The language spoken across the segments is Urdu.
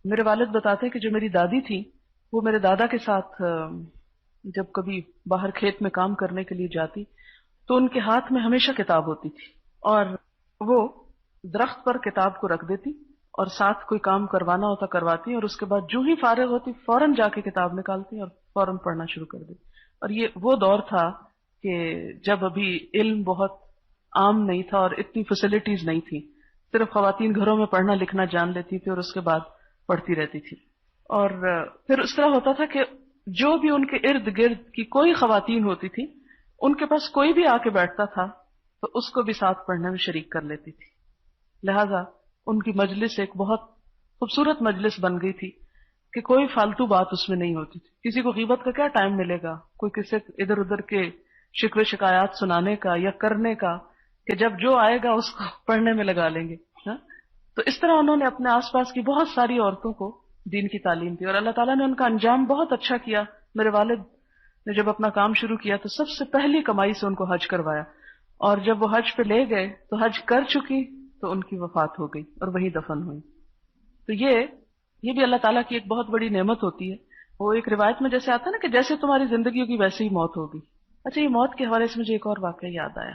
میرے والد بتاتے ہیں کہ جو میری دادی تھی وہ میرے دادا کے ساتھ جب کبھی باہر کھیت میں کام کرنے کے لیے جاتی تو ان کے ہاتھ میں ہمیشہ کتاب ہوتی تھی، اور وہ درخت پر کتاب کو رکھ دیتی اور ساتھ کوئی کام کروانا ہوتا کرواتی، اور اس کے بعد جو ہی فارغ ہوتی فوراً جا کے کتاب نکالتی اور فوراً پڑھنا شروع کر دیتی۔ اور یہ وہ دور تھا کہ جب ابھی علم بہت عام نہیں تھا اور اتنی فیسلٹیز نہیں تھی، صرف خواتین گھروں میں پڑھنا لکھنا جان لیتی تھی اور اس کے بعد پڑھتی رہتی تھی۔ اور پھر اس طرح ہوتا تھا کہ جو بھی ان کے ارد گرد کی کوئی خواتین ہوتی تھی ان کے پاس کوئی بھی آ کے بیٹھتا تھا تو اس کو بھی ساتھ پڑھنے میں شریک کر لیتی تھی، لہذا ان کی مجلس ایک بہت خوبصورت مجلس بن گئی تھی کہ کوئی فالتو بات اس میں نہیں ہوتی تھی۔ کسی کو غیبت کا کیا ٹائم ملے گا، کوئی کسی ادھر ادھر کے شکوے شکایات سنانے کا یا کرنے کا، کہ جب جو آئے گا اس کو پڑھنے میں لگا لیں گے، ہاں؟ تو اس طرح انہوں نے اپنے آس پاس کی بہت ساری عورتوں کو دین کی تعلیم دی، اور اللہ تعالیٰ نے ان کا انجام بہت اچھا کیا۔ میرے والد نے جب اپنا کام شروع کیا تو سب سے پہلی کمائی سے ان کو حج کروایا، اور جب وہ حج پہ لے گئے تو حج کر چکی تو ان کی وفات ہو گئی اور وہی دفن ہوئی۔ تو یہ بھی اللہ تعالیٰ کی ایک بہت بڑی نعمت ہوتی ہے۔ وہ ایک روایت میں جیسے آتا ہے نا کہ جیسے تمہاری زندگی ہوگی ویسے ہی موت ہوگی۔ اچھا، یہ موت کے حوالے سے مجھے ایک اور واقعہ یاد آیا۔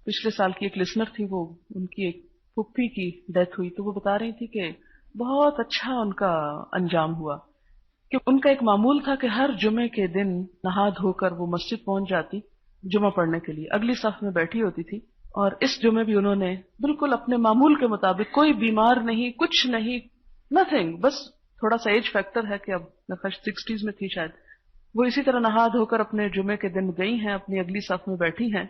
پچھلے سال کی ایک لسنر تھی، وہ ان کی ایک پھپھی کی ڈیتھ ہوئی تو وہ بتا رہی تھی کہ بہت اچھا ان کا انجام ہوا، کہ ان کا ایک معمول تھا کہ ہر جمعے کے دن نہا دھو کر وہ مسجد پہنچ جاتی جمعہ پڑھنے کے لیے، اگلی صف میں بیٹھی ہوتی تھی، اور اس جمعے بھی انہوں نے بالکل اپنے معمول کے مطابق، کوئی بیمار نہیں، کچھ نہیں، نتھنگ، بس تھوڑا سا ایج فیکٹر ہے کہ اب میں 60s میں تھی شاید، وہ اسی طرح نہا دھو کر اپنے جمعے کے دن گئی ہیں، اپنی اگلی صف میں بیٹھی ہیں،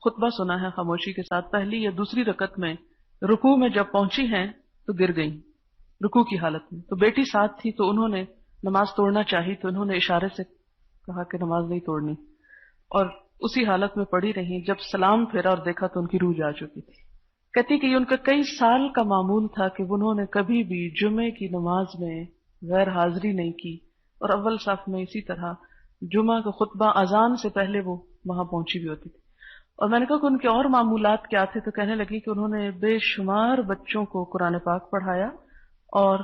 خطبہ سنا ہے خاموشی کے ساتھ، پہلی یا دوسری رکعت میں رکوع میں جب پہنچی ہیں تو گر گئیں رکوع کی حالت میں۔ تو بیٹی ساتھ تھی تو انہوں نے نماز توڑنا چاہی تو انہوں نے اشارے سے کہا کہ نماز نہیں توڑنی، اور اسی حالت میں پڑی رہی۔ جب سلام پھیرا اور دیکھا تو ان کی روح جا چکی تھی۔ کہتی کہ یہ ان کا کئی سال کا معمول تھا کہ انہوں نے کبھی بھی جمعے کی نماز میں غیر حاضری نہیں کی، اور اول صف میں اسی طرح جمعہ کا خطبہ اذان سے پہلے وہ وہاں پہنچی بھی ہوتی تھی۔ اور میں نے کہا کہ ان کے اور معمولات کیا تھے، تو کہنے لگی کہ انہوں نے بے شمار بچوں کو قرآن پاک پڑھایا، اور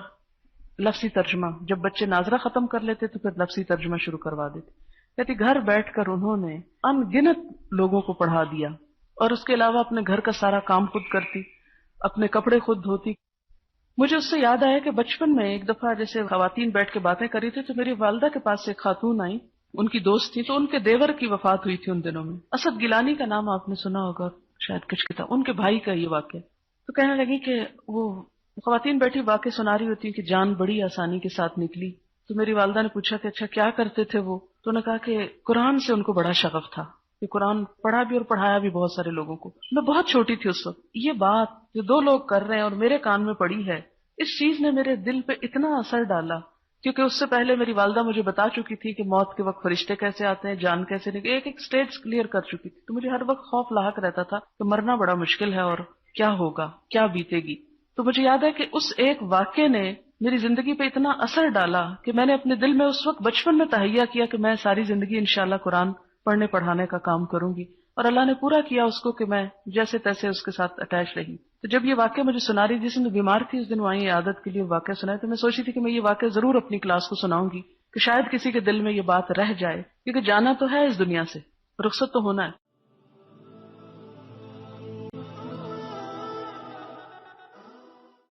لفظی ترجمہ، جب بچے ناظرہ ختم کر لیتے تو پھر لفظی ترجمہ شروع کروا دیتے۔ کہتی گھر بیٹھ کر انہوں نے ان گنت لوگوں کو پڑھا دیا، اور اس کے علاوہ اپنے گھر کا سارا کام خود کرتی، اپنے کپڑے خود دھوتی۔ مجھے اس سے یاد آیا کہ بچپن میں ایک دفعہ جیسے خواتین بیٹھ کے باتیں کر رہی تھی تو میری والدہ کے پاس ایک خاتون آئی، ان کی دوست تھی، تو ان کے دیور کی وفات ہوئی تھی ان دنوں میں، اسد گیلانی کا نام آپ نے سنا ہوگا شاید، کچھ کتاب، ان کے بھائی کا یہ واقعہ۔ تو کہنے لگی کہ وہ خواتین بیٹھی واقع سنا رہی ہوتی کہ جان بڑی آسانی کے ساتھ نکلی۔ تو میری والدہ نے پوچھا کہ اچھا کیا کرتے تھے وہ، تو انہوں نے کہا کہ قرآن سے ان کو بڑا شغف تھا، کہ قرآن پڑھا بھی اور پڑھایا بھی بہت سارے لوگوں کو۔ میں بہت چھوٹی تھی اس وقت، یہ بات جو دو لوگ کر رہے ہیں اور میرے کان میں پڑی ہے، اس چیز نے میرے دل پہ اتنا اثر ڈالا، کیونکہ اس سے پہلے میری والدہ مجھے بتا چکی تھی کہ موت کے وقت فرشتے کیسے آتے ہیں، جان کیسے نکلے، ایک ایک سٹیج کلیئر کر چکی تھی۔ تو مجھے ہر وقت خوف لاحق رہتا تھا کہ مرنا بڑا مشکل ہے اور کیا ہوگا، کیا بیتے گی۔ تو مجھے یاد ہے کہ اس ایک واقعے نے میری زندگی پہ اتنا اثر ڈالا کہ میں نے اپنے دل میں اس وقت بچپن میں تہیہ کیا کہ میں ساری زندگی انشاءاللہ قرآن پڑھنے پڑھانے کا کام کروں گی، اور اللہ نے پورا کیا اس کو کہ میں جیسے تیسے اس کے ساتھ اٹیچ رہی۔ تو جب یہ واقعہ مجھے سنا رہی، جس دن بیمار تھی اس دن وہ آئی عادت کے لیے واقعہ سنایا، تو میں سوچی تھی کہ میں یہ واقعہ ضرور اپنی کلاس کو سناؤں گی، کہ شاید کسی کے دل میں یہ بات رہ جائے، کیونکہ جانا تو ہے اس دنیا سے، رخصت تو ہونا ہے۔